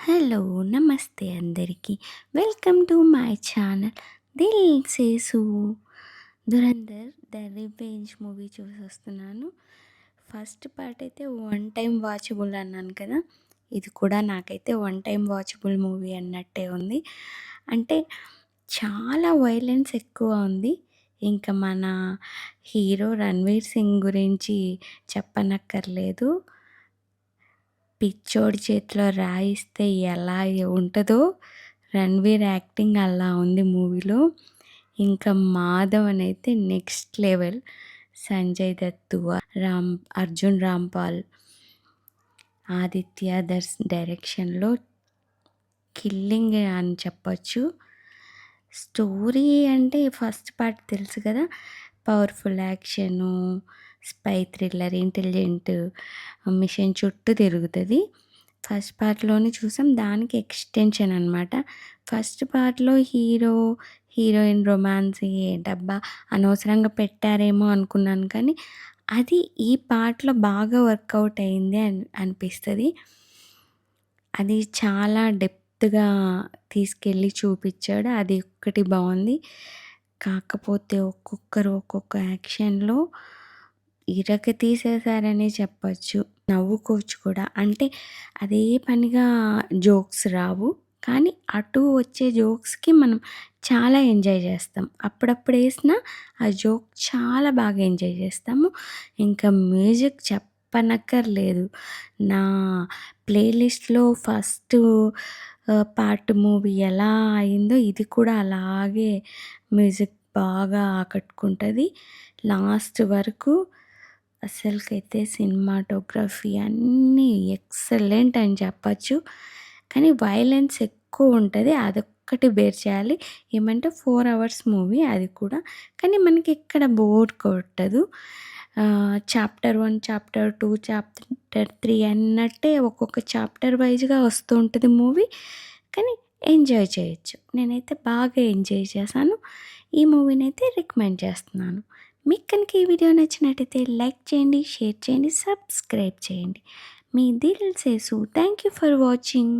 Hello! నమస్తే అందరికీ. Welcome to my channel 'Dil Se Su'. 'Dhurandhar the revenge' movie చూసొస్తున్నాను. ఫస్ట్ పార్ట్ అయితే వన్ టైమ్ వాచబుల్ అన్నాను కదా! ఇది కూడా నాకైతే వన్ టైమ్ వాచబుల్ మూవీ అన్నట్టే ఉంది. అంటే చాలా వయలెన్స్ ఎక్కువ ఉంది. ఇంకా మన హీరో 'రణ్వీర్ సింగ్' గురించి చెప్పనక్కర్లేదు. పిచ్చోడి చేతిలో రాయిస్తే ఎలా ఉంటుందో రణ్వీర్ యాక్టింగ్ అలా ఉంది మూవీలో. ఇంకా మాధవన్ అయితే నెక్స్ట్ లెవెల్. సంజయ్ దత్తు, అర్జున్ రాంపాల్, ఆదిత్య డైరెక్షన్లో కిల్లింగ్ అని చెప్పొచ్చు. స్టోరీ అంటే ఫస్ట్ పార్ట్ తెలుసు కదా, powerful action, spy thriller, intelligent mission చుట్టూ తిరుగుతుంది. ఫస్ట్ పార్ట్లోనే చూసాం, దానికి ఎక్స్టెన్షన్ అనమాట. ఫస్ట్ పార్ట్లో హీరోయిన్ రొమాన్స్ ఏంటబ్బా అనవసరంగా పెట్టారేమో అనుకున్నాను, కానీ అది ఈ పార్ట్లో బాగా వర్కౌట్ అయింది అనిపిస్తుంది. అది చాలా డెప్త్గా తీసుకెళ్ళి చూపించాడు, అది ఒక్కటి బాగుంది. కాకపోతే ఒక్కొక్కరు ఒక్కొక్క యాక్షన్లో తీసేశారనే చెప్పచ్చు. నవ్వుకోవచ్చు కూడా. అంటే అదే పనిగా జోక్స్ రావు, కానీ అటు వచ్చే జోక్స్కి మనం చాలా ఎంజాయ్ చేస్తాం. అప్పుడప్పుడు వేసిన ఆ జోక్ చాలా బాగా ఎంజాయ్ చేస్తాము. ఇంకా మ్యూజిక్ చెప్పనక్కర్లేదు. నా ప్లేలిస్ట్లో ఫస్ట్ పార్ట్ మూవీ ఎలా అయిందో ఇది కూడా అలాగే మ్యూజిక్ బాగా ఆకట్టుకుంటుంది లాస్ట్ వరకు. అసలుకైతే సినిమాటోగ్రఫీ అన్నీ ఎక్సలెంట్ అని చెప్పచ్చు. కానీ వైలెన్స్ ఎక్కువ ఉంటుంది, అదొక్కటి బేర్ చేయాలి. ఏమంటే 4 hours మూవీ అది కూడా, కానీ మనకి ఎక్కడ బోర్ కొట్టదు. చాప్టర్ 1, చాప్టర్ 2, చాప్టర్ 3 అన్నట్టే ఒక్కొక్క చాప్టర్ వైజ్గా వస్తూ ఉంటుంది మూవీ, కానీ ఎంజాయ్ చేయొచ్చు. నేనైతే బాగా ఎంజాయ్ చేశాను. ఈ మూవీని అయితే రికమెండ్ చేస్తున్నాను. మీకు కనుక ఈ వీడియో నచ్చినట్టయితే లైక్ చేయండి, షేర్ చేయండి, సబ్స్క్రైబ్ చేయండి. మీ Dil Sesu. Thank you for watching.